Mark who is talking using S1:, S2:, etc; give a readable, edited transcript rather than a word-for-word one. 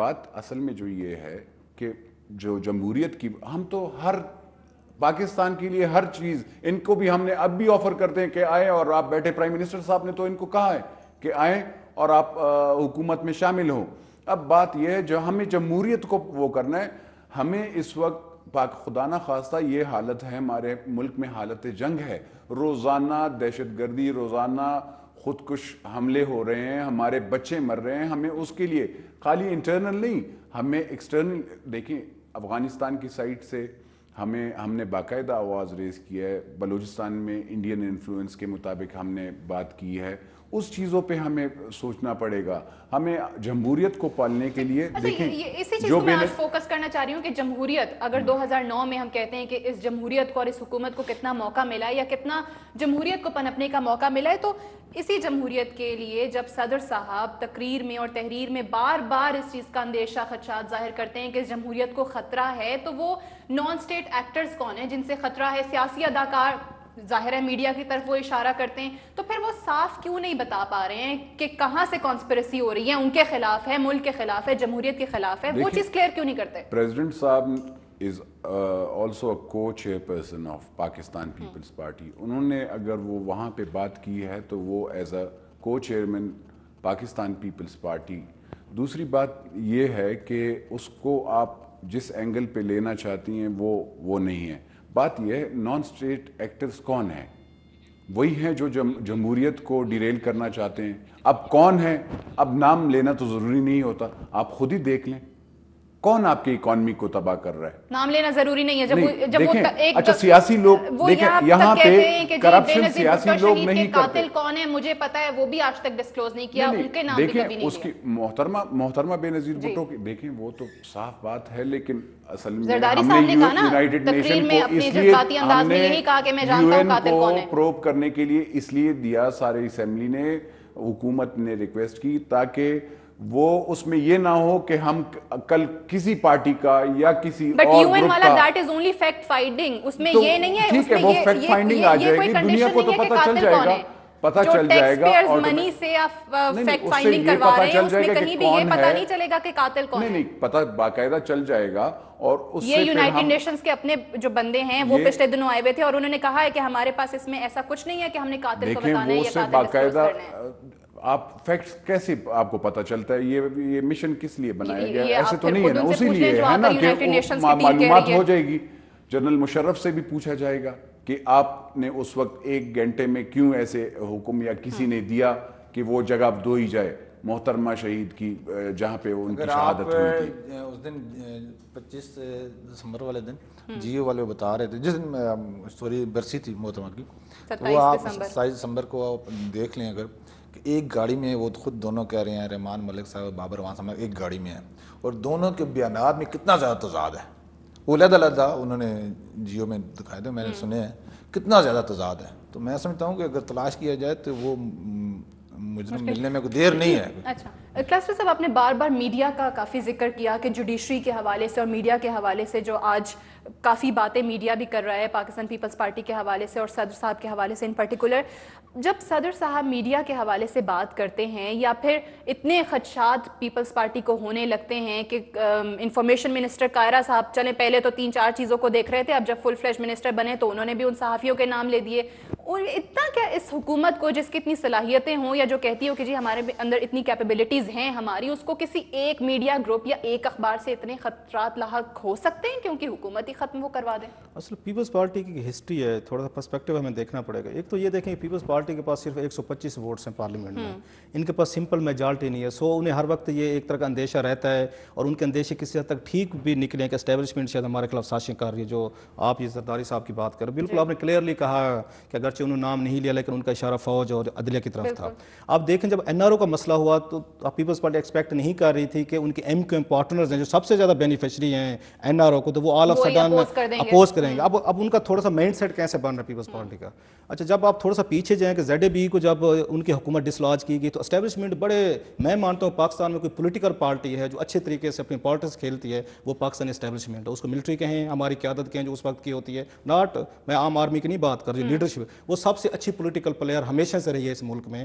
S1: بات اصل میں جو یہ ہے کہ جو جمہوریت کی ہم تو ہر پاکستان کے لیے ہر چیز ان کو بھی ہم نے اب بھی آفر کرتے ہیں کہ آئیں اور آپ بیٹھے. پرائم منسٹر صاحب نے تو ان کو کہا ہے کہ آئیں اور آپ حکومت میں شامل ہوں. اب بات یہ ہے جو ہمیں جمہوریت کو وہ کرنا ہے. ہمیں اس وقت خدا نہ خواستہ یہ حالت ہے ہمارے ملک میں, حالت جنگ ہے, روزانہ دہشت گردی, روزانہ خودکش حملے ہو رہے ہیں, ہمارے بچے مر رہے ہیں. ہمیں اس کے لیے خالی انٹرنل نہیں, ہمیں ایکسٹرنل دیکھیں. افغانستان کی سائٹ سے ہم نے باقاعدہ آواز ریز کی ہے. بلوچستان میں انڈین انفلوئنس کے مطابق ہم نے بات کی ہے. اس چیزوں پہ ہمیں سوچنا پڑے گا. ہمیں جمہوریت کو پالنے کے لیے دیکھیں
S2: اسی چیز کو میں آج فوکس کرنا چاہ رہی ہوں کہ جمہوریت اگر 2009 میں ہم کہتے ہیں کہ اس جمہوریت کو اور اس حکومت کو کتنا موقع ملا ہے یا کتنا جمہوریت کو پنپنے کا موقع ملا ہے, تو اسی جمہوریت کے لیے جب صدر صاحب تقریر میں اور تحریر میں بار بار اس چیز کا اندیشہ خدشات ظاہر کرتے ہیں کہ اس جمہوریت کو خطرہ ہے, تو وہ نان اسٹیٹ ایکٹرز کون ہیں جن سے خطرہ ہے؟ سیاسی اداکار ظاہر ہے میڈیا کی طرف وہ اشارہ کرتے ہیں, تو پھر وہ صاف کیوں نہیں بتا پا رہے ہیں کہ کہاں سے کانسپریسی ہو رہی ہے, ان کے خلاف ہے, ملک کے خلاف ہے, جمہوریت کے خلاف ہے؟ وہ چیز کلیئر کیوں نہیں کرتے؟
S1: پریزیڈنٹ صاحب از also a co chairperson of Pakistan Peoples Party. انہوں نے اگر وہ وہاں پہ بات کی ہے تو وہ ایز اے کو چیئرمین پاکستان پیپلز پارٹی. دوسری بات یہ ہے کہ اس کو آپ جس اینگل پہ لینا چاہتی ہیں وہ نہیں ہے. بات یہ ہے نان اسٹیٹ ایکٹرز کون ہیں؟ وہی ہیں جو جمہوریت کو ڈیریل کرنا چاہتے ہیں. اب کون ہیں؟ اب نام لینا تو ضروری نہیں ہوتا, آپ خود ہی دیکھ لیں کون آپ کی اکانومی کو تباہ کر رہا ہے.
S2: نام لینا ضروری نہیں ہے. جب وہ
S1: اچھا سیاسی لوگ دیکھیں یہاں پہ کرپشن سیاسی لوگ نہیں کرتے.
S2: قاتل کون ہے مجھے پتا ہے, وہ بھی آج تک ڈسکلوز نہیں کیا, ان کے نام بھی کبھی نہیں.
S1: اس کی محترمہ بے نظیر بھٹو کی دیکھیں وہ تو صاف بات ہے, لیکن اصل میں
S2: زرداری صاحب نے کہا نا تقریر میں اپنے جذباتی انداز میں یہی کہا کہ میں جانتا ہوں قاتل کون ہے.
S1: پروب کرنے کے لیے اس لیے دیا, سارے اسمبلی نے, حکومت نے ریکویسٹ کی تاکہ وہ اس میں یہ نہ ہو کہ ہم کل کسی پارٹی کا یا کسی اور
S2: گروپ کا. والا that is only fact finding, اس میں یہ نہیں ہے.
S1: ٹھیک ہے وہ فیکٹ فائنڈنگ آ جائے گی, دنیا کو تو پتہ چل جائے گا, پتہ چل جائے گا.
S2: اور منی سے آپ فیکٹ فائنڈنگ کروا رہے ہیں, اس میں کہیں بھی یہ پتہ نہیں چلے گا کہ قاتل کون ہے.
S1: نہیں پتہ باقاعدہ چل جائے گا. اور اس سے
S2: یہ یونائٹڈ نیشنز کے اپنے جو بندے ہیں وہ پچھلے دنوں آئے ہوئے تھے اور انہوں نے کہا ہے کہ ہمارے پاس اس میں ایسا کچھ نہیں ہے کہ ہم نے قاتل کو بتانا ہے یا قاتل ڈسکلوز کرنا ہے.
S1: آپ فیکٹس کیسے آپ کو پتہ چلتا ہے؟ یہ مشن کس لیے بنایا گیا؟ ایسے تو نہیں ہے نا, اسی لیے ہے نا کہ معلومات ہو جائے گی. جنرل مشرف سے بھی پوچھا جائے گا کہ آپ نے اس وقت 1 گھنٹے میں کیوں ایسے حکم یا کسی نے دیا کہ وہ جگہ دھوئی جائے محترمہ شہید کی جہاں پہ ان کی شہادت ہوئی تھی.
S3: اس دن 25 دسمبر والے دن جیو والے بتا رہے تھے, جس دن سوری برسی تھی محترمہ کی, وہ آپ 27 دسمبر کو آپ دیکھ لیں اگر کہ ایک گاڑی میں وہ خود دونوں کہہ رہے ہیں, رحمان ملک صاحب بابر روان صاحب ایک گاڑی میں ہیں, اور دونوں کے بیانات میں کتنا زیادہ تضاد ہے. وہ علیحدہ انہوں نے جیو میں دکھائے تھے, میں نے سنے ہیں کتنا زیادہ تضاد ہے. تو میں سمجھتا ہوں کہ اگر تلاش کیا جائے تو وہ مجرم ملنے میں کوئی دیر نہیں ہے.
S2: اچھا کلاسٹر صاحب, آپ نے بار بار میڈیا کا کافی ذکر کیا کہ جوڈیشری کے حوالے سے اور میڈیا کے حوالے سے جو آج کافی باتیں میڈیا بھی کر رہا ہے پاکستان پیپلز پارٹی کے حوالے سے اور صدر صاحب کے حوالے سے ان پرٹیکولر, جب صدر صاحب میڈیا کے حوالے سے بات کرتے ہیں یا پھر اتنے خدشات پیپلز پارٹی کو ہونے لگتے ہیں کہ انفارمیشن منسٹر قائرہ صاحب چلیں پہلے تو 3-4 چیزوں کو دیکھ رہے تھے, اب جب فل فلیش منسٹر بنے تو انہوں نے بھی ان صحافیوں کے نام لے دیے, اور اتنا کیا اس حکومت کو جس کی اتنی صلاحیتیں ہوں یا جو کہتی ہو کہ جی ہمارے اندر اتنی کیپیبلٹیز ہیں ہماری, اس کو کسی ایک میڈیا گروپ یا ایک اخبار سے اتنے خطرات لاحق ہو سکتے ہیں کیونکہ حکومت ہی ختم وہ کروا دیں؟
S4: اصل پیپلز پارٹی کی ہسٹری ہے, تھوڑا سا پرسپیکٹیو ہمیں دیکھنا پڑے گا. ایک تو یہ دیکھیں کہ پیپلز پارٹی کے پاس صرف 125 ووٹس ہیں پارلیمنٹ میں, ان کے پاس سمپل میجارٹی نہیں ہے. سو انہیں ہر وقت یہ ایک طرح کا اندیشہ رہتا ہے, اور ان کے اندیشے کسی حد تک ٹھیک بھی نکلے کہ اسٹیبلشمنٹ شاید ہمارے خلاف سازشیں کر رہی ہے, جو آپ یہ زرداری صاحب کی بات کر. بالکل آپ نے کلیئرلی کہا کہ اگرچہ انہوں نے نام نہیں لیا لیکن ان کا اشارہ فوج اور عدلیہ کی طرف تھا. آپ دیکھیں جب NRO کا مسئلہ ہوا تو پیپلز پارٹی ایکسپیکٹ نہیں کر رہی تھی کہ ان کے MQM پارٹنرز ہیں جو سب سے زیادہ بینیفیشری ہیں NRO کو, تو وہ آل آف سڈن اپوز کریں گے. اب ان کا تھوڑا سا مائنڈ سیٹ کیسے بن رہا ہے پیپلز پارٹی کا. اچھا جب آپ تھوڑا سا پیچھے جائیں کہ ZAB کو جب ان کی حکومت ڈسلاج کی گئی تو اسٹیبلشمنٹ بڑے, میں مانتا ہوں پاکستان میں کوئی پولیٹیکل پارٹی ہے جو اچھے طریقے سے اپنی پالیٹکس کھیلتی ہے وہ پاکستانی اسٹیبلشمنٹ ہے. اس کو ملٹری کہیں, ہماری قیادت کہیں جو اس وقت کی ہوتی ہے, ناٹ میں عام آرمی کی نہیں بات کر رہی, لیڈرشپ, وہ سب سے اچھی پولیٹیکل پلیئر ہمیشہ سے رہی ہے اس ملک میں.